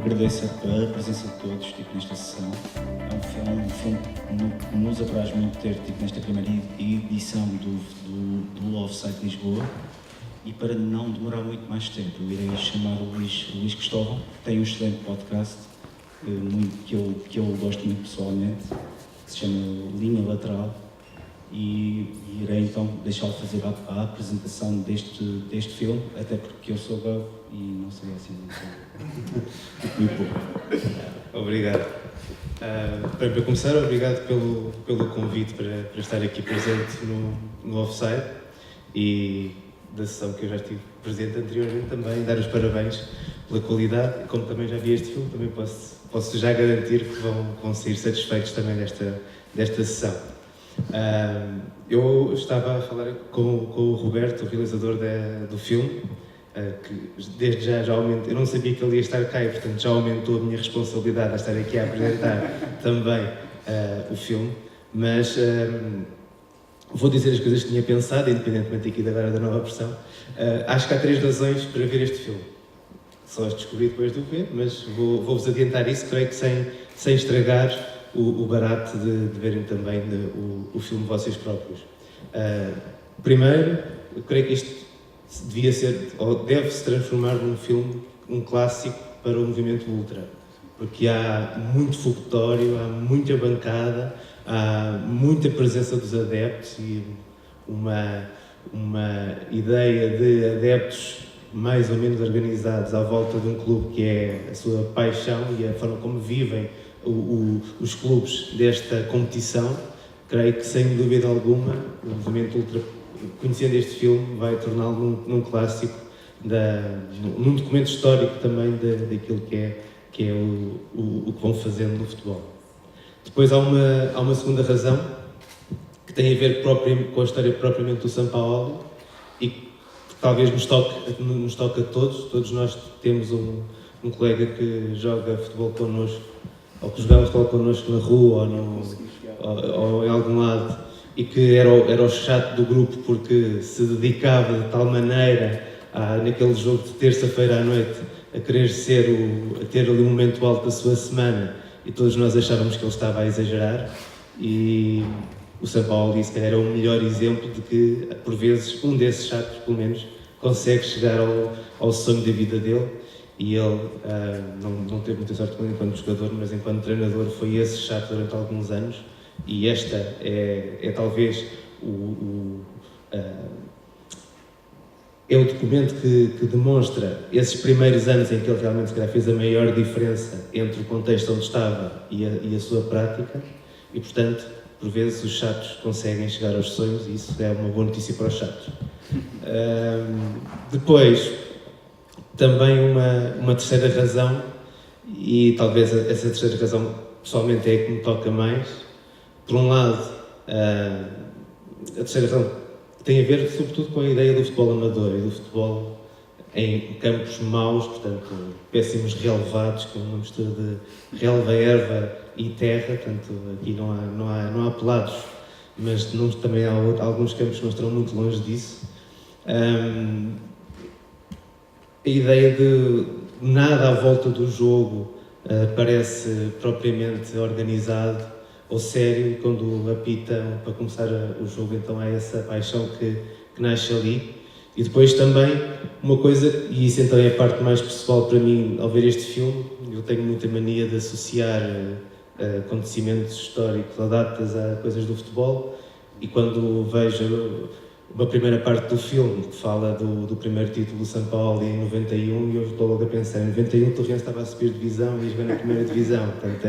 Agradeço a presença de todos nesta sessão. É um filme que nos apraz muito ter nesta primeira edição do Offside de Lisboa. E para não demorar muito mais tempo, eu irei chamar o Luís Cristóvão, que tem um excelente podcast que eu gosto muito pessoalmente, que se chama Linha Lateral. E irei então deixá-lo fazer a apresentação deste filme, até porque eu sou gago e não sei assim muito pouco. Obrigado. Para começar, obrigado pelo convite para estar aqui presente no Offside e da sessão que eu já estive presente anteriormente também, dar os parabéns pela qualidade. Como também já vi este filme, também posso já garantir que vão sair satisfeitos também desta sessão. Eu estava a falar com o Roberto, o realizador do filme, que desde já aumentou. Eu não sabia que ele ia estar cá e, portanto, já aumentou a minha responsabilidade a estar aqui a apresentar também o filme. Mas vou dizer as coisas que tinha pensado, independentemente aqui agora da nova versão. Acho que há 3 razões para ver este filme. Só as descobri depois de o ver, mas vou-vos adiantar isso, creio que sem estragar o barato de verem também o filme vocês próprios. Primeiro, eu creio que isto devia ser, ou deve-se transformar num filme, um clássico para o movimento ultra, porque há muito fogotório, há muita bancada, há muita presença dos adeptos e uma ideia de adeptos mais ou menos organizados à volta de um clube que é a sua paixão e a forma como vivem os clubes desta competição. Creio que, sem dúvida alguma, o movimento ultra, conhecendo este filme, vai torná-lo num clássico, num documento histórico também daquilo que é o que vão fazendo no futebol. Depois há uma segunda razão, que tem a ver com a história propriamente do Sampaoli e que talvez nos toque a todos nós temos um colega que joga futebol connosco, ou que jogava futebol connosco na rua ou em algum lado, e que era o chato do grupo porque se dedicava de tal maneira naquele jogo de terça-feira à noite a querer ter ali um momento alto da sua semana, e todos nós achávamos que ele estava a exagerar. E o Sampaoli, se calhar, é o melhor exemplo de que, por vezes, um desses chatos, pelo menos, consegue chegar ao sonho da vida dele. E ele não teve muita sorte enquanto jogador, mas enquanto treinador foi esse chato durante alguns anos. E esta é talvez o documento que demonstra esses primeiros anos em que ele realmente, se calhar, fez a maior diferença entre o contexto onde estava e a sua prática. E, portanto, por vezes os chatos conseguem chegar aos sonhos, e isso é uma boa notícia para os chatos. Depois, também uma terceira razão, e talvez essa terceira razão pessoalmente é a que me toca mais. Por um lado, a terceira razão tem a ver sobretudo com a ideia do futebol amador e do futebol em campos maus, portanto, péssimos relevados, com uma mistura de relva, erva e terra. Portanto, aqui não há pelados, mas também há alguns campos que não estão muito longe disso. A ideia de nada à volta do jogo parece propriamente organizado ou sério, e quando apitam para começar o jogo, então há essa paixão que nasce ali. E depois também uma coisa, e isso então é a parte mais pessoal para mim ao ver este filme, eu tenho muita mania de associar acontecimentos históricos ou datas a coisas do futebol, e quando vejo uma primeira parte do filme que fala do primeiro título do Sampaoli em 91, e eu estou logo a pensar, em 91 o Torrense estava a subir divisão e a jogar na primeira divisão. Portanto,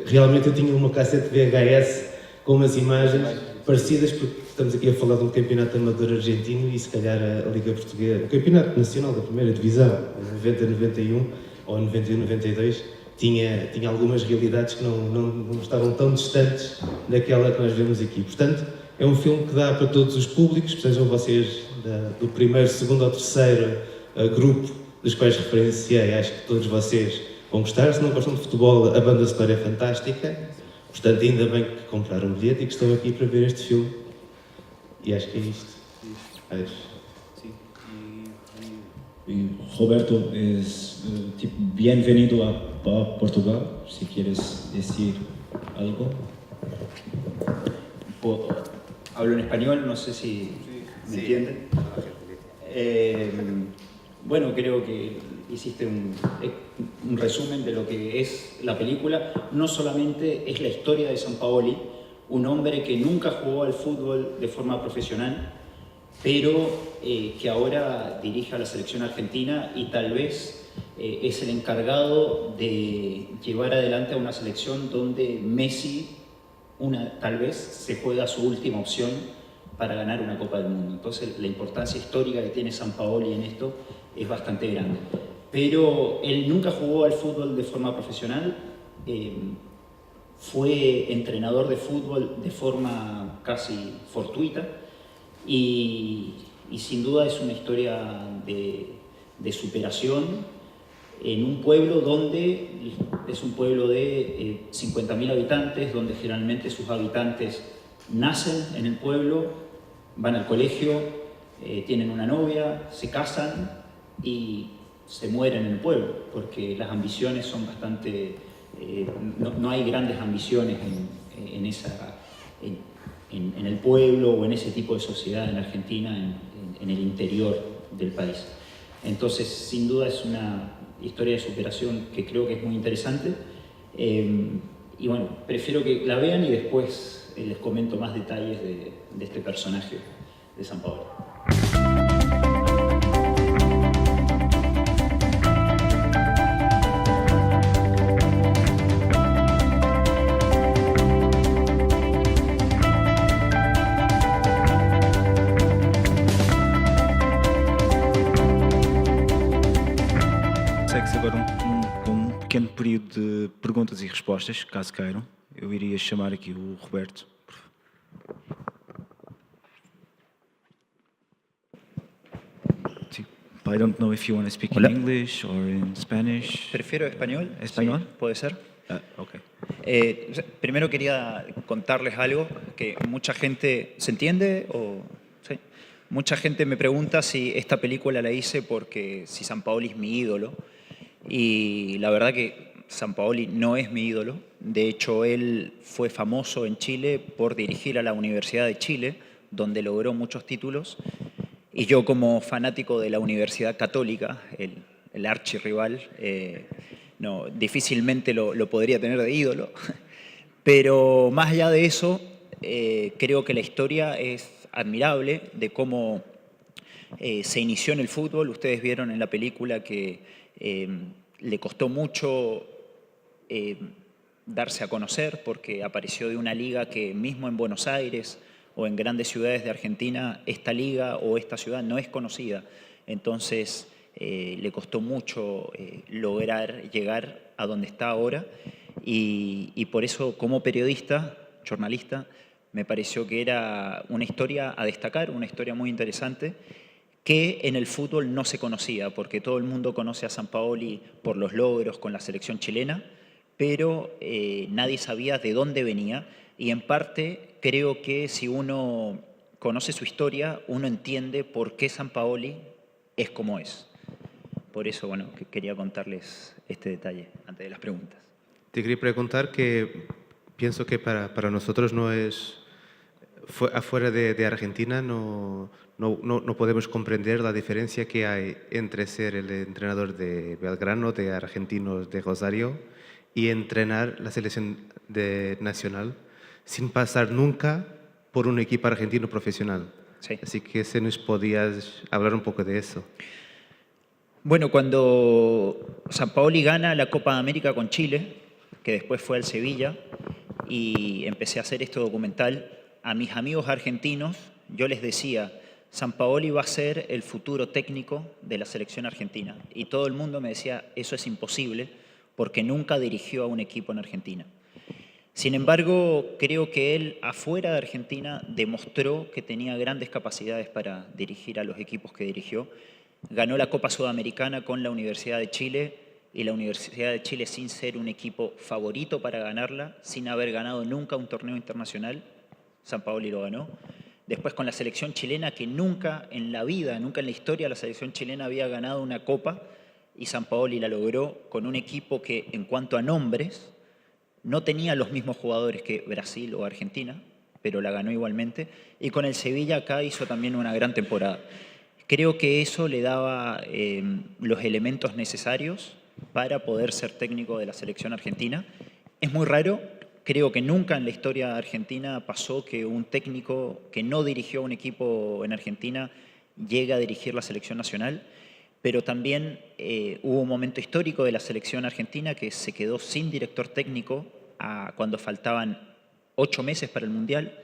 realmente eu tinha uma cassete VHS com umas imagens parecidas, porque estamos aqui a falar de um campeonato amador argentino e se calhar a Liga Portuguesa, o campeonato nacional da primeira divisão, 90-91 ou 91-92, tinha algumas realidades que não estavam tão distantes daquela que nós vemos aqui. Portanto, é um filme que dá para todos os públicos, sejam vocês do primeiro, segundo ou terceiro grupo dos quais referenciei. Acho que todos vocês vão gostar. Se não gostam de futebol, a banda sonora é fantástica. Portanto, ainda bem que compraram um bilhete e que estão aqui para ver este filme. E acho que é isto. Sim. Y Roberto, es tipo, bienvenido a Portugal, si quieres decir algo. Hablo en español, no sé si me entienden. Bueno, creo que hiciste un resumen de lo que es la película. No solamente es la historia de Sampaoli, un hombre que nunca jugó al fútbol de forma profesional, pero que ahora dirige a la selección argentina y tal vez es el encargado de llevar adelante a una selección donde Messi tal vez se juega su última opción para ganar una Copa del Mundo. Entonces la importancia histórica que tiene Sampaoli en esto es bastante grande. Pero él nunca jugó al fútbol de forma profesional, fue entrenador de fútbol de forma casi fortuita y sin duda es una historia de superación en un pueblo donde es un pueblo de 50.000 habitantes, donde generalmente sus habitantes nacen en el pueblo, van al colegio, tienen una novia, se casan y se mueren en el pueblo, porque las ambiciones son bastante... no hay grandes ambiciones en el pueblo o en ese tipo de sociedad en Argentina, en el interior del país. Entonces, sin duda es una historia de superación que creo que es muy interesante. Y bueno, prefiero que la vean y después les comento más detalles de este personaje de Sampaoli. Segue-se agora com um pequeno período de perguntas e respostas, caso queiram. Eu iria chamar aqui o Roberto. I don't know if you want to speak in English or in Spanish. Prefiero español. ¿Español? Sí, ¿puede ser? Okay. Primero quería contarles algo que mucha gente... ¿Se entiende? ¿Sí? Mucha gente me pregunta si esta película la hice porque si Sampaoli es mi ídolo. Y la verdad que Sampaoli no es mi ídolo. De hecho, él fue famoso en Chile por dirigir a la Universidad de Chile, donde logró muchos títulos. Y yo, como fanático de la Universidad Católica, el archirrival, no, difícilmente lo podría tener de ídolo. Pero más allá de eso, creo que la historia es admirable de cómo se inició en el fútbol. Ustedes vieron en la película que le costó mucho darse a conocer porque apareció de una liga que mismo en Buenos Aires o en grandes ciudades de Argentina, esta liga o esta ciudad no es conocida. Entonces le costó mucho lograr llegar a donde está ahora y por eso como periodista, jornalista, me pareció que era una historia a destacar, una historia muy interesante que en el fútbol no se conocía, porque todo el mundo conoce a Sampaoli por los logros con la selección chilena, pero nadie sabía de dónde venía y en parte creo que si uno conoce su historia, uno entiende por qué Sampaoli es como es. Por eso, bueno, quería contarles este detalle antes de las preguntas. Te quería preguntar que pienso que para nosotros no es... Afuera de Argentina no podemos comprender la diferencia que hay entre ser el entrenador de Belgrano, de Argentinos de Rosario, y entrenar la selección nacional sin pasar nunca por un equipo argentino profesional. Sí. Así que se nos podías hablar un poco de eso. Bueno, cuando Sampaoli gana la Copa de América con Chile, que después fue al Sevilla, y empecé a hacer este documental, a mis amigos argentinos yo les decía, Sampaoli va a ser el futuro técnico de la selección argentina. Y todo el mundo me decía, eso es imposible, porque nunca dirigió a un equipo en Argentina. Sin embargo, creo que él, afuera de Argentina, demostró que tenía grandes capacidades para dirigir a los equipos que dirigió. Ganó la Copa Sudamericana con la Universidad de Chile, y la Universidad de Chile, sin ser un equipo favorito para ganarla, sin haber ganado nunca un torneo internacional, Sampaoli lo ganó. Después con la selección chilena, que nunca en la vida, nunca en la historia la selección chilena había ganado una copa, y Sampaoli la logró con un equipo que en cuanto a nombres no tenía los mismos jugadores que Brasil o Argentina, pero la ganó igualmente. Y con el Sevilla acá hizo también una gran temporada. Creo que eso le daba los elementos necesarios para poder ser técnico de la selección argentina. Es muy raro, creo que nunca en la historia argentina pasó que un técnico que no dirigió un equipo en Argentina llegue a dirigir la selección nacional, pero también hubo un momento histórico de la selección argentina que se quedó sin director técnico cuando faltaban 8 meses para el Mundial,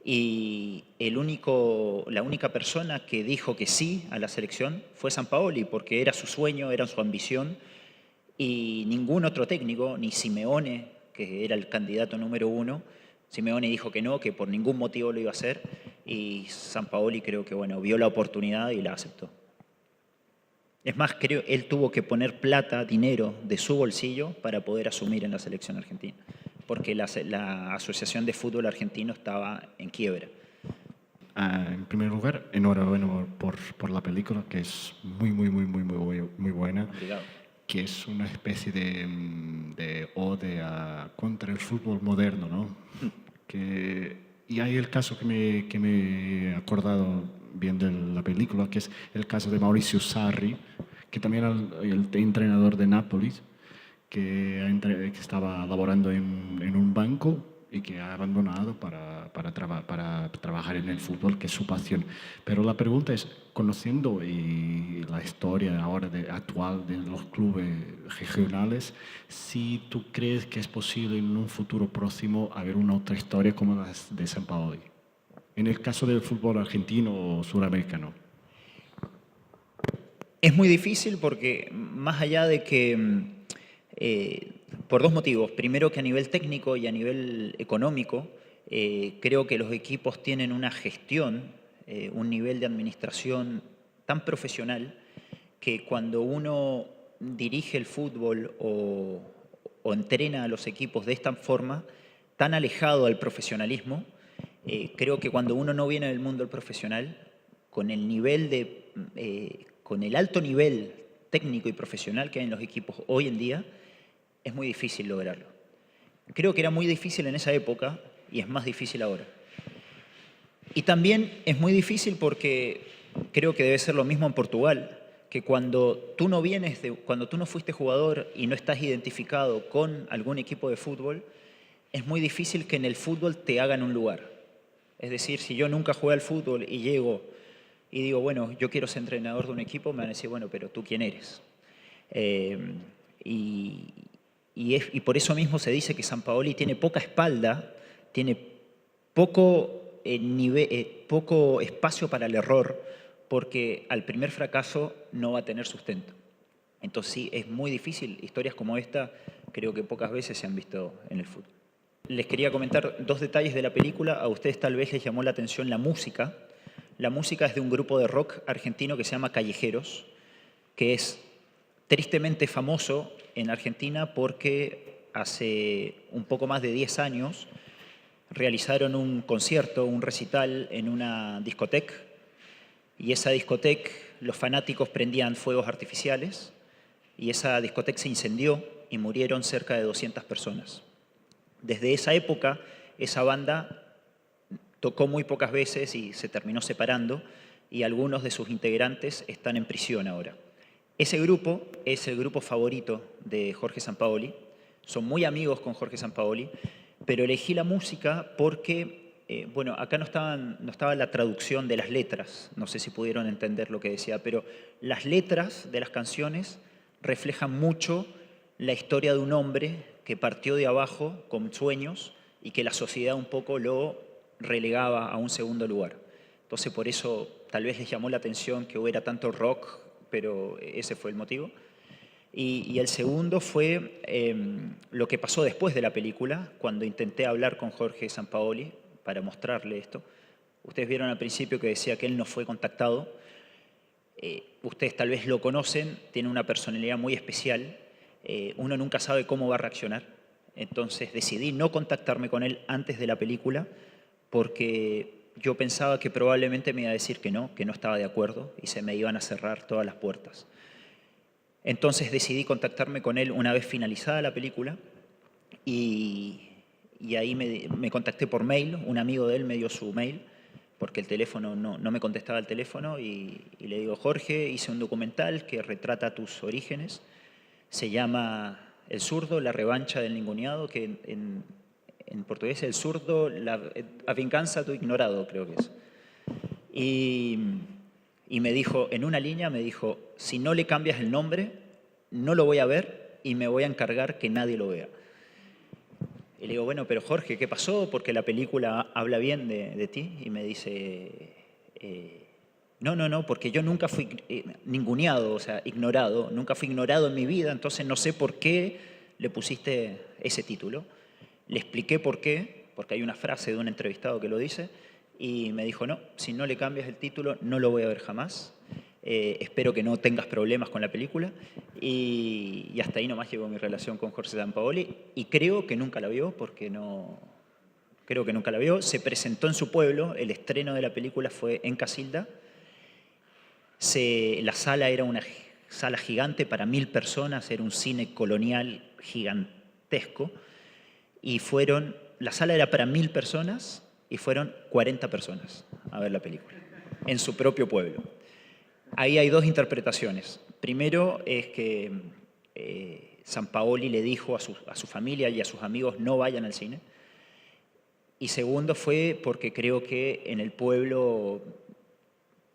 y la única persona que dijo que sí a la selección fue Sampaoli, porque era su sueño, era su ambición, y ningún otro técnico, ni Simeone, que era el candidato número 1, Simeone dijo que no, que por ningún motivo lo iba a hacer, y Sampaoli creo que bueno, vio la oportunidad y la aceptó. Es más, creo él tuvo que poner plata, dinero de su bolsillo para poder asumir en la selección argentina, porque la Asociación de Fútbol Argentino estaba en quiebra. En primer lugar, enhorabuena por la película, que es muy buena. Obrigado. Que es una especie de ode contra el fútbol moderno, ¿no? Y hay el caso que me he acordado bien de la película, que es el caso de Mauricio Sarri, que también era el entrenador de Nápoles, que estaba laborando en un banco y que ha abandonado para trabajar en el fútbol, que es su pasión. Pero la pregunta es, conociendo la historia ahora actual de los clubes regionales, si tú crees que es posible en un futuro próximo haber una otra historia como la de Sampaoli, en el caso del fútbol argentino o suramericano. Es muy difícil porque más allá de que por dos motivos. Primero, que a nivel técnico y a nivel económico, creo que los equipos tienen una gestión, un nivel de administración tan profesional que cuando uno dirige el fútbol o entrena a los equipos de esta forma, tan alejado al profesionalismo, creo que cuando uno no viene del mundo del profesional, con el alto nivel técnico y profesional que hay en los equipos hoy en día, es muy difícil lograrlo. Creo que era muy difícil en esa época y es más difícil ahora. Y también es muy difícil porque creo que debe ser lo mismo en Portugal, que cuando tú no fuiste jugador y no estás identificado con algún equipo de fútbol, es muy difícil que en el fútbol te hagan un lugar. Es decir, si yo nunca jugué al fútbol y llego y digo, bueno, yo quiero ser entrenador de un equipo, me van a decir, bueno, pero ¿tú quién eres? Y por eso mismo se dice que Sampaoli tiene poca espalda, tiene poco espacio para el error, porque al primer fracaso no va a tener sustento. Entonces sí, es muy difícil. Historias como esta creo que pocas veces se han visto en el fútbol. Les quería comentar 2 detalles de la película. A ustedes tal vez les llamó la atención la música. La música es de un grupo de rock argentino que se llama Callejeros, que es tristemente famoso en Argentina porque hace un poco más de 10 años realizaron un concierto, un recital en una discoteca, y esa discoteca, los fanáticos prendían fuegos artificiales y esa discoteca se incendió y murieron cerca de 200 personas. Desde esa época, esa banda tocó muy pocas veces y se terminó separando, y algunos de sus integrantes están en prisión ahora. Ese grupo es el grupo favorito de Jorge Sampaoli. Son muy amigos con Jorge Sampaoli, pero elegí la música porque, bueno, acá no estaba la traducción de las letras, no sé si pudieron entender lo que decía, pero las letras de las canciones reflejan mucho la historia de un hombre que partió de abajo con sueños y que la sociedad un poco lo relegaba a un segundo lugar. Entonces, por eso tal vez les llamó la atención que hubiera tanto rock, pero ese fue el motivo. Y el segundo fue lo que pasó después de la película, cuando intenté hablar con Jorge Sampaoli para mostrarle esto. Ustedes vieron al principio que decía que él no fue contactado. Ustedes tal vez lo conocen, tiene una personalidad muy especial. Uno nunca sabe cómo va a reaccionar. Entonces decidí no contactarme con él antes de la película porque yo pensaba que probablemente me iba a decir que no estaba de acuerdo y se me iban a cerrar todas las puertas. Entonces decidí contactarme con él una vez finalizada la película y ahí me contacté por mail, un amigo de él me dio su mail porque el teléfono no me contestaba el teléfono y le digo, Jorge, hice un documental que retrata tus orígenes, se llama El zurdo, la revancha del ninguneado, que en portugués el zurdo, a vingança do ignorado, creo que es. Y me dijo, en una línea me dijo, si no le cambias el nombre, no lo voy a ver y me voy a encargar que nadie lo vea. Y le digo, bueno, pero Jorge, ¿qué pasó? Porque la película habla bien de ti. Y me dice, no, porque yo nunca fui ninguneado, o sea, ignorado. Nunca fui ignorado en mi vida, entonces no sé por qué le pusiste ese título. Le expliqué por qué, porque hay una frase de un entrevistado que lo dice, y me dijo, no, si no le cambias el título, no lo voy a ver jamás. Espero que no tengas problemas con la película. Y hasta ahí nomás llegó mi relación con Jorge Sampaoli. Y creo que nunca la vio, porque no... Creo que nunca la vio. Se presentó en su pueblo, el estreno de la película fue en Casilda. La sala era una sala gigante para 1000 personas, era un cine colonial gigantesco. Y la sala era para 1000 personas y fueron 40 personas a ver la película, en su propio pueblo. Ahí hay dos interpretaciones. Primero es que Sampaoli le dijo a su familia y a sus amigos no vayan al cine. Y segundo fue porque creo que en el pueblo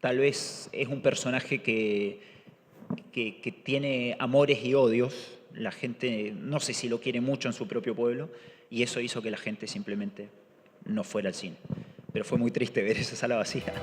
tal vez es un personaje que tiene amores y odios. La gente no sé si lo quiere mucho en su propio pueblo y eso hizo que la gente simplemente no fuera al cine. Pero fue muy triste ver esa sala vacía.